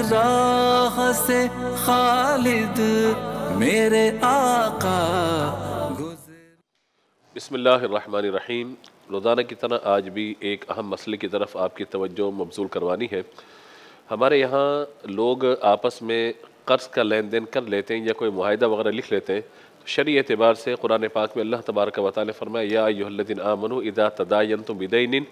राह से खालिद मेरे आका गुज़र। बिस्मिल्लाहिर्रहमानिर्रहीम। रोज़ाना की तरह आज भी एक अहम मसले की तरफ आपकी तवज्जो मबज़ूल करवानी है। हमारे यहाँ लोग आपस में क़र्ज़ का लेन देन कर लेते हैं या कोई मुआहिदा वगैरह लिख लेते हैं। तो शरई एतबार से कुरान पाक में अल्लाह तबारक व तआला ने फरमाया, या अय्युहल्लज़ीना आमनू इज़ा तदायनतुम बिदैनिन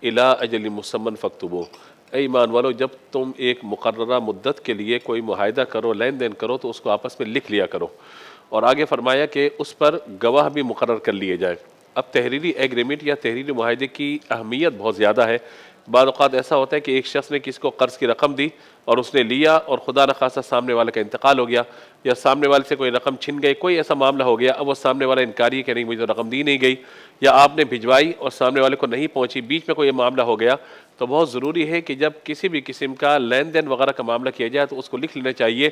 इला अजलिन मुसम्मन फक्तुबू। ऐ ईमान वालो, जब तुम एक मुकर्ररा मुद्दत के लिए कोई मुआहिदा करो, लेन देन करो, तो उसको आपस में लिख लिया करो। और आगे फरमाया कि उस पर गवाह भी मुकर्रर कर लिए जाए। अब तहरीरी एग्रीमेंट या तहरीरी मुआहिदे की अहमियत बहुत ज़्यादा है। बाद औक़ात ऐसा होता है कि एक शख्स ने किसी को कर्ज़ की रकम दी और उसने लिया और खुदा न खासा सामने वाले का इंतकाल हो गया, या सामने वाले से कोई रकम छिन गई, कोई ऐसा मामला हो गया। अब वो सामने वाला इनकारी है कि नहीं, मुझे तो रकम दी नहीं गई, या आपने भिजवाई और सामने वाले को नहीं पहुंची, बीच में कोई मामला हो गया। तो बहुत ज़रूरी है कि जब किसी भी किस्म का लेन देन वगैरह का मामला किया जाए तो उसको लिख लेना चाहिए।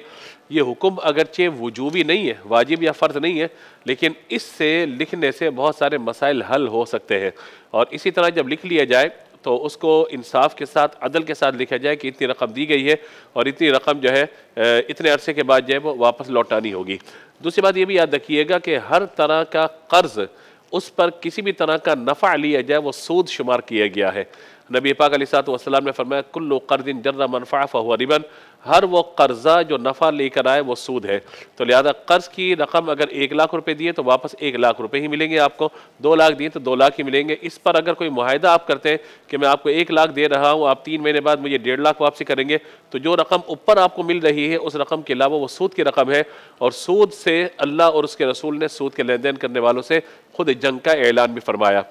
ये हुक्म अगरचे वजूबी नहीं है, वाजिब या फ़र्ज़ नहीं है, लेकिन इससे लिखने से बहुत सारे मसाइल हल हो सकते हैं। और इसी तरह जब लिख लिया जाए तो उसको इंसाफ के साथ, अदल के साथ लिखा जाए कि इतनी रकम दी गई है और इतनी रकम जो है इतने अरसे के बाद जो है वो वापस लौटानी होगी। दूसरी बात ये भी याद रखिएगा कि हर तरह का कर्ज़, उस पर किसी भी तरह का नफ़ा लिया जाए, वो सूद शुमार किया गया है। नबी पाक अलैहिस्सलाम ने फरमाया, कुल्लु क़र्ज़िन जर्रा मनफ़अ फ़हुव रिबन। हर वो कर्ज़ा जो नफ़ा लेकर आए वो सूद है। तो लिहाजा कर्ज़ की रकम अगर 1 लाख रुपए दिए तो वापस 1 लाख रुपए ही मिलेंगे आपको, 2 लाख दिए तो 2 लाख ही मिलेंगे। इस पर अगर कोई मुआहिदा आप करते हैं कि मैं आपको 1 लाख दे रहा हूँ, आप 3 महीने बाद मुझे 1.5 लाख वापसी करेंगे, तो जो रकम ऊपर आपको मिल रही है उस रकम के अलावा वो सूद की रकम है। और सूद से अल्लाह और उसके रसूल ने सूद के लेन देन करने वालों से खुद जंग का ऐलान भी फरमाया।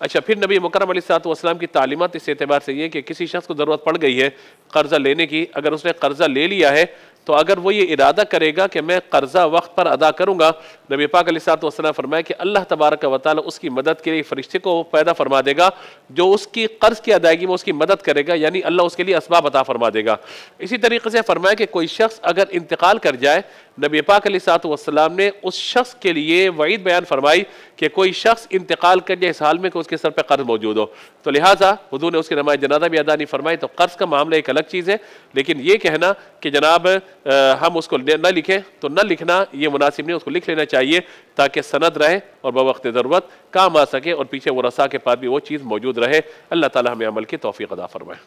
अच्छा, फिर नबी मुकर्रम अलैहिस्सलाम की तालीमात इस एतबार से ये कि किसी शख्स को ज़रूरत पड़ गई है कर्ज़ा लेने की, अगर उसने कर्ज़ा ले लिया है तो अगर वो ये इरादा करेगा कि मैं कर्ज़ा वक्त पर अदा करूँगा, नबी पाक अलैहिस्सलाम फरमाया कि अल्लाह तबारक व तआला उसकी मदद के लिए फरिश्ते को पैदा फरमा देगा जो उसकी कर्ज़ की अदायगी में उसकी मदद करेगा, यानी अल्लाह उसके लिए असबाब अता फरमा देगा। इसी तरीके से फरमाया कि कोई शख्स अगर इंतकाल कर जाए, नबी पाक अलैहिस्सलाम ने उस शख्स के लिए वईद बयान फरमाई कि कोई शख्स इंतकाल कर जाए इस हाल में कि उसके सर पर कर्ज मौजूद हो, तो लिहाजा हुजूर ने उसकी नमाज जनाजा भी अदा नहीं फरमाई। तो कर्ज का मामला एक अलग चीज़ है, लेकिन ये कहना कि जनाब हम उसको न लिखें, तो न लिखना ये मुनासिब नहीं, उसको लिख लेना चाहिए ताकि सनद रहे और बवक्त ज़रूरत काम आ सके और पीछे वो रसा के पास भी वो चीज़ मौजूद रहे। अल्लाह ताला हमें अमल की तौफीक अता फरमाए।